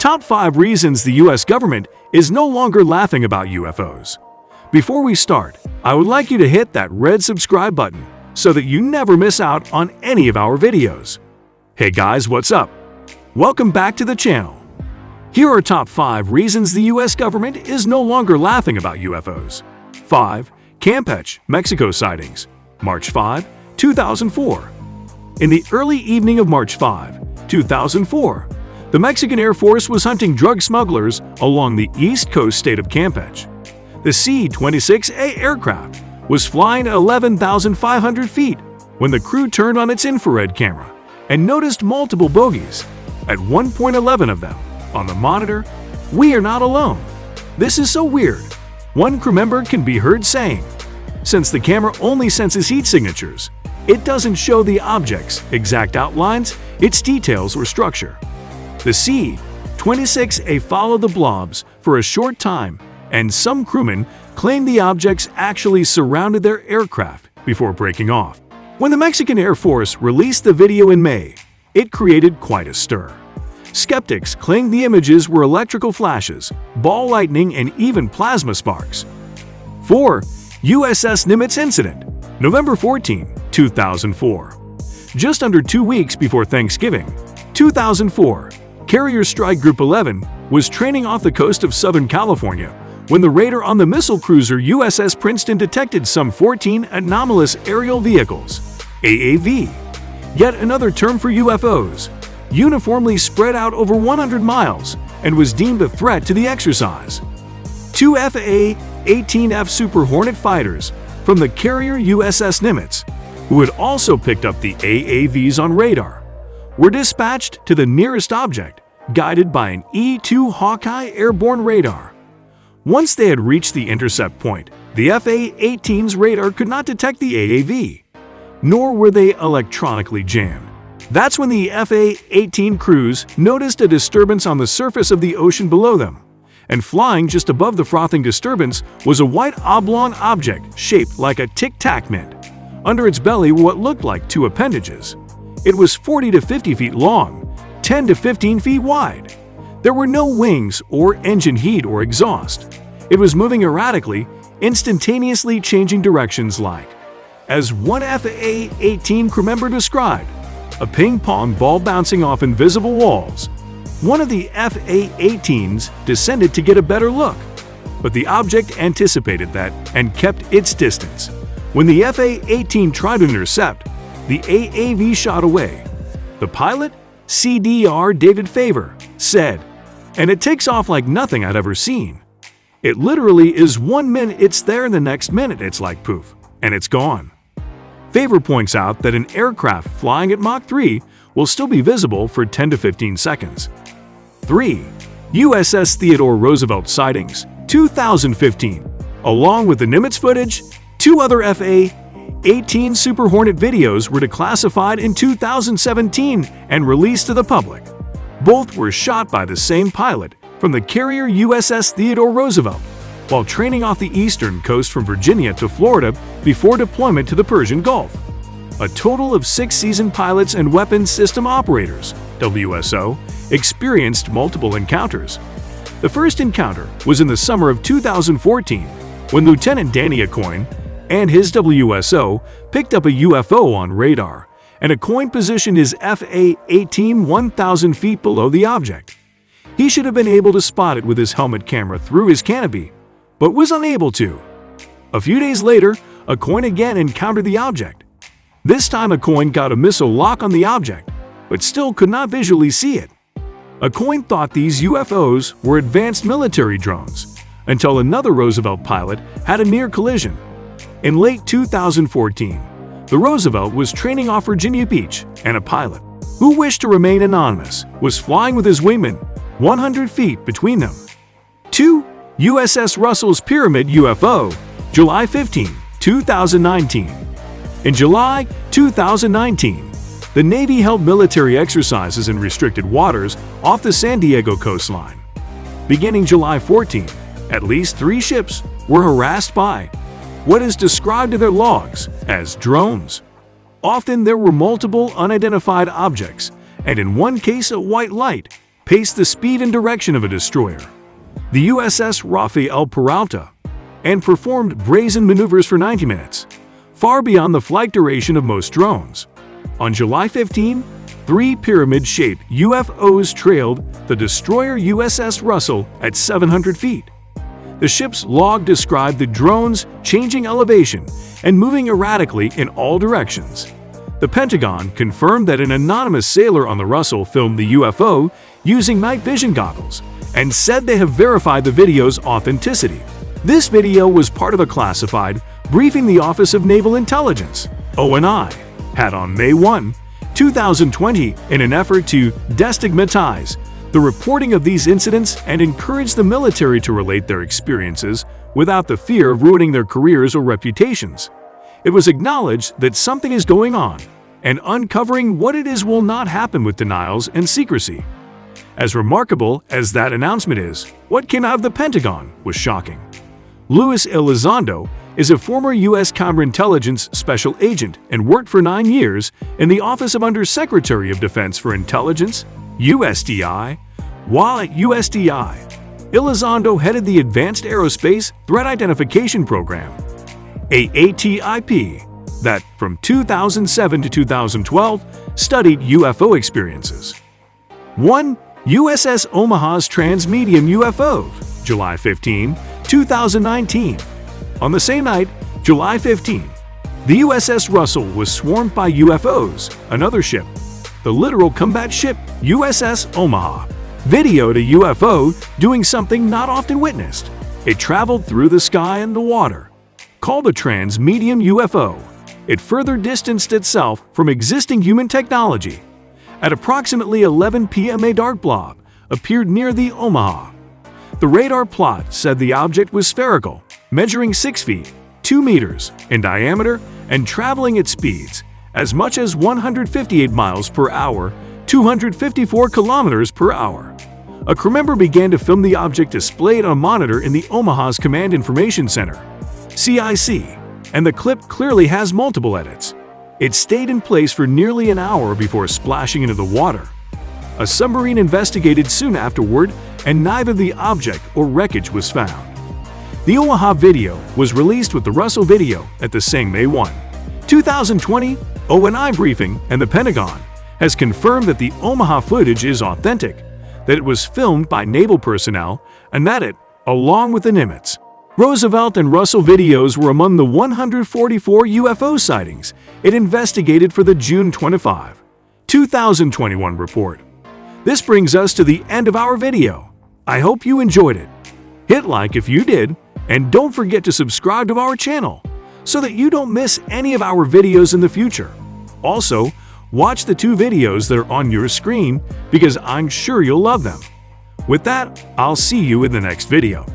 Top 5 reasons the US government is no longer laughing about UFOs. Before we start, I would like you to hit that red subscribe button so that you never miss out on any of our videos. Hey guys, what's up? Welcome back to the channel. Here are top 5 reasons the US government is no longer laughing about UFOs. 5. Campeche, Mexico sightings, March 5, 2004. In the early evening of March 5, 2004, the Mexican Air Force was hunting drug smugglers along the east coast state of Campeche. The C-26A aircraft was flying at 11,500 feet when the crew turned on its infrared camera and noticed multiple bogies. At 1.11 of them, on the monitor, "We are not alone. This is so weird," one crew member can be heard saying. Since the camera only senses heat signatures, it doesn't show the object's exact outlines, its details or structure. The C-26A followed the blobs for a short time, and some crewmen claimed the objects actually surrounded their aircraft before breaking off. When the Mexican Air Force released the video in May, it created quite a stir. Skeptics claimed the images were electrical flashes, ball lightning, and even plasma sparks. 4. USS Nimitz Incident, November 14, 2004. Just under 2 weeks before Thanksgiving, 2004, Carrier Strike Group 11 was training off the coast of Southern California when the radar on the missile cruiser USS Princeton detected some 14 anomalous aerial vehicles, AAV, yet another term for UFOs, uniformly spread out over 100 miles and was deemed a threat to the exercise. 2 FA-18F Super Hornet fighters from the carrier USS Nimitz, who had also picked up the AAVs on radar, were dispatched to the nearest object, guided by an E-2 Hawkeye airborne radar. Once they had reached the intercept point, the FA-18's radar could not detect the AAV, nor were they electronically jammed. That's when the FA-18 crews noticed a disturbance on the surface of the ocean below them, and flying just above the frothing disturbance was a white oblong object shaped like a tic-tac mint. Under its belly were what looked like 2 appendages. It was 40 to 50 feet long, 10 to 15 feet wide. There were no wings or engine heat or exhaust. It was moving erratically, instantaneously changing directions like, as one FA-18 crew member described, a ping-pong ball bouncing off invisible walls. One of the FA-18s descended to get a better look, but the object anticipated that and kept its distance. When the FA-18 tried to intercept, the AAV shot away. The pilot, CDR David Favor, said, "And it takes off like nothing I'd ever seen. It literally is 1 minute it's there and the next minute it's like poof, and it's gone." Favor points out that an aircraft flying at Mach 3 will still be visible for 10 to 15 seconds. 3. USS Theodore Roosevelt sightings, 2015. Along with the Nimitz footage, 2 other FA-18 Super Hornet videos were declassified in 2017 and released to the public. Both were shot by the same pilot from the carrier USS Theodore Roosevelt while training off the eastern coast from Virginia to Florida before deployment to the Persian Gulf. A total of 6 seasoned pilots and weapons system operators, WSO, experienced multiple encounters. The first encounter was in the summer of 2014 when Lieutenant Danny Aucoin and his WSO picked up a UFO on radar, and Aucoin positioned his FA-18 1,000 feet below the object. He should have been able to spot it with his helmet camera through his canopy, but was unable to. A few days later, Aucoin again encountered the object. This time Aucoin got a missile lock on the object, but still could not visually see it. Aucoin thought these UFOs were advanced military drones, until another Roosevelt pilot had a near collision. In late 2014, the Roosevelt was training off Virginia Beach, and a pilot, who wished to remain anonymous, was flying with his wingman 100 feet between them. 2. USS Russell's Pyramid UFO, July 15, 2019. In July 2019, the Navy held military exercises in restricted waters off the San Diego coastline. Beginning July 14, at least 3 ships were harassed by what is described in their logs as drones. Often there were multiple unidentified objects, and in one case a white light, paced the speed and direction of a destroyer, the USS Rafael Peralta, and performed brazen maneuvers for 90 minutes, far beyond the flight duration of most drones. On July 15, 3 pyramid-shaped UFOs trailed the destroyer USS Russell at 700 feet. The ship's log described the drones changing elevation and moving erratically in all directions. The Pentagon confirmed that an anonymous sailor on the Russell filmed the UFO using night vision goggles and said they have verified the video's authenticity. This video was part of a classified briefing the Office of Naval Intelligence (ONI) had on May 1, 2020 in an effort to destigmatize the reporting of these incidents and encourage the military to relate their experiences without the fear of ruining their careers or reputations. It was acknowledged that something is going on, and uncovering what it is will not happen with denials and secrecy. As remarkable as that announcement is, what came out of the Pentagon was shocking. Luis Elizondo is a former U.S. counterintelligence special agent and worked for 9 years in the Office of Undersecretary of Defense for Intelligence, USDI. While at USDI, Elizondo headed the Advanced Aerospace Threat Identification Program, AATIP, that from 2007 to 2012 studied UFO experiences. 1. USS Omaha's Transmedium UFO, July 15, 2019. On the same night, July 15, the USS Russell was swarmed by UFOs, another ship, the littoral combat ship USS Omaha, videoed a UFO doing something not often witnessed. It traveled through the sky and the water. Called a Transmedium UFO, it further distanced itself from existing human technology. At approximately 11 p.m. a dark blob appeared near the Omaha. The radar plot said the object was spherical, measuring 6 feet, 2 meters in diameter and traveling at speeds as much as 158 miles per hour, 254 kilometers per hour. A crew member began to film the object displayed on a monitor in the Omaha's Command Information Center, CIC, and the clip clearly has multiple edits. It stayed in place for nearly an hour before splashing into the water. A submarine investigated soon afterward, and neither the object or wreckage was found. The Omaha video was released with the Russell video at the same May 1, 2020 ONI briefing, and the Pentagon has confirmed that the Omaha footage is authentic, that it was filmed by naval personnel, and that it, along with the Nimitz, Roosevelt and Russell videos, were among the 144 UFO sightings it investigated for the June 25, 2021 report. This brings us to the end of our video. I hope you enjoyed it. Hit like if you did, and don't forget to subscribe to our channel so that you don't miss any of our videos in the future. Also, watch the 2 videos that are on your screen because I'm sure you'll love them. With that, I'll see you in the next video.